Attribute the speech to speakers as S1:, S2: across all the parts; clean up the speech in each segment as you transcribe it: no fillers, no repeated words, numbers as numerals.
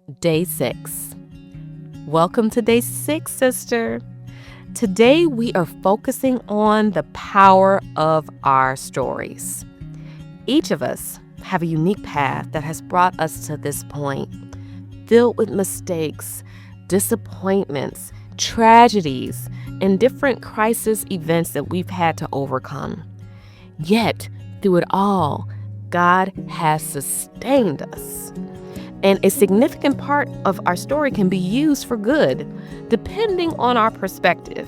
S1: Day 6. Welcome to day 6, sister. Today we are focusing on the power of our stories. Each of us have a unique path that has brought us to this point, filled with mistakes, disappointments, tragedies, and different crisis events that we've had to overcome. Yet, through it all, God has sustained us. And a significant part of our story can be used for good, depending on our perspective.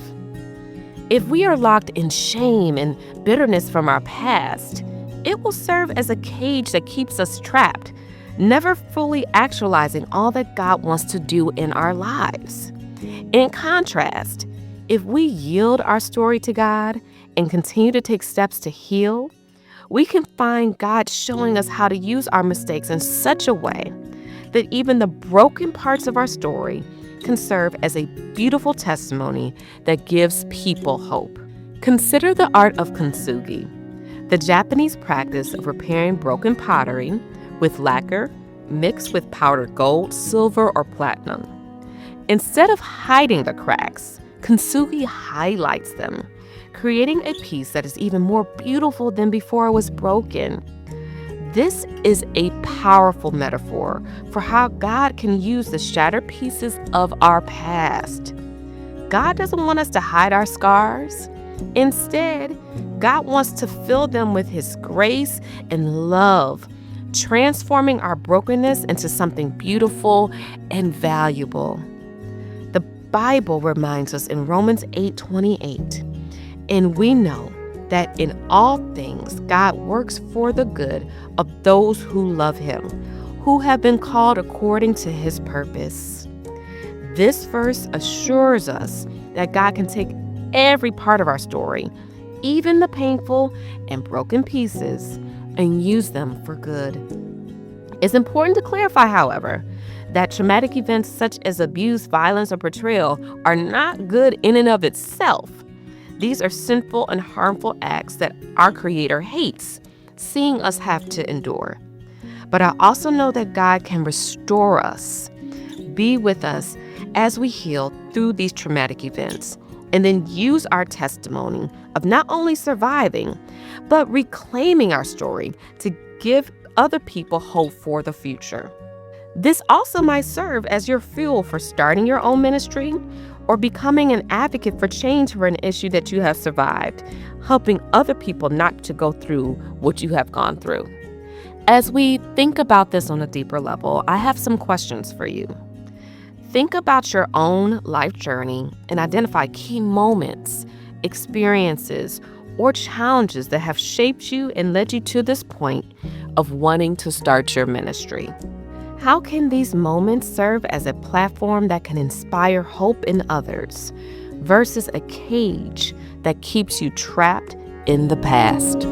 S1: If we are locked in shame and bitterness from our past, it will serve as a cage that keeps us trapped, never fully actualizing all that God wants to do in our lives. In contrast, if we yield our story to God and continue to take steps to heal, we can find God showing us how to use our mistakes in such a way that even the broken parts of our story can serve as a beautiful testimony that gives people hope. Consider the art of kintsugi, the Japanese practice of repairing broken pottery with lacquer mixed with powdered gold, silver, or platinum. Instead of hiding the cracks, kintsugi highlights them, creating a piece that is even more beautiful than before it was broken. This is a powerful metaphor for how God can use the shattered pieces of our past. God doesn't want us to hide our scars. Instead, God wants to fill them with His grace and love, transforming our brokenness into something beautiful and valuable. The Bible reminds us in Romans 8:28, and we know that in all things God works for the good of those who love Him, who have been called according to His purpose. This verse assures us that God can take every part of our story, even the painful and broken pieces, and use them for good. It's important to clarify, however, that traumatic events such as abuse, violence, or betrayal are not good in and of itself. These are sinful and harmful acts that our Creator hates, seeing us have to endure. But I also know that God can restore us, be with us as we heal through these traumatic events, and then use our testimony of not only surviving, but reclaiming our story to give other people hope for the future. This also might serve as your fuel for starting your own ministry or becoming an advocate for change for an issue that you have survived, helping other people not to go through what you have gone through. As we think about this on a deeper level, I have some questions for you. Think about your own life journey and identify key moments, experiences, or challenges that have shaped you and led you to this point of wanting to start your ministry. How can these moments serve as a platform that can inspire hope in others versus a cage that keeps you trapped in the past?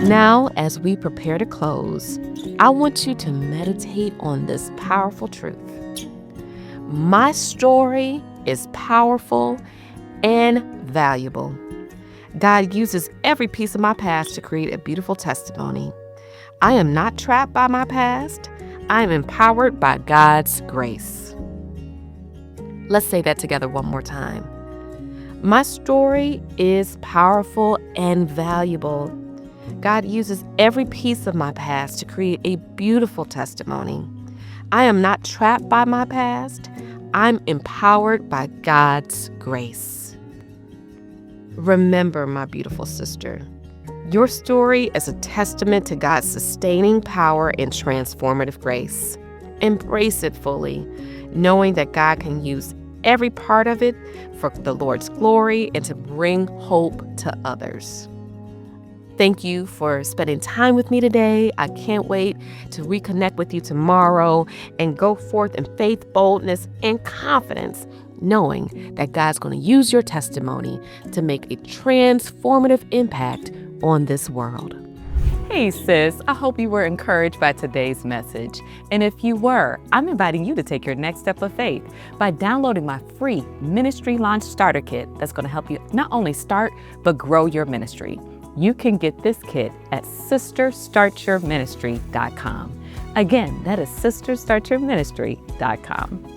S1: Now, as we prepare to close, I want you to meditate on this powerful truth. My story is powerful and valuable. God uses every piece of my past to create a beautiful testimony. I am not trapped by my past. I am empowered by God's grace. Let's say that together one more time. My story is powerful and valuable. God uses every piece of my past to create a beautiful testimony. I am not trapped by my past. I'm empowered by God's grace. Remember, my beautiful sister, your story is a testament to God's sustaining power and transformative grace. Embrace it fully, knowing that God can use every part of it for the Lord's glory and to bring hope to others. Thank you for spending time with me today. I can't wait to reconnect with you tomorrow and go forth in faith, boldness, and confidence knowing that God's going to use your testimony to make a transformative impact on this world.
S2: Hey sis, I hope you were encouraged by today's message. And if you were, I'm inviting you to take your next step of faith by downloading my free Ministry Launch Starter Kit that's going to help you not only start, but grow your ministry. You can get this kit at sisterstartyourministry.com. Again, that is sisterstartyourministry.com.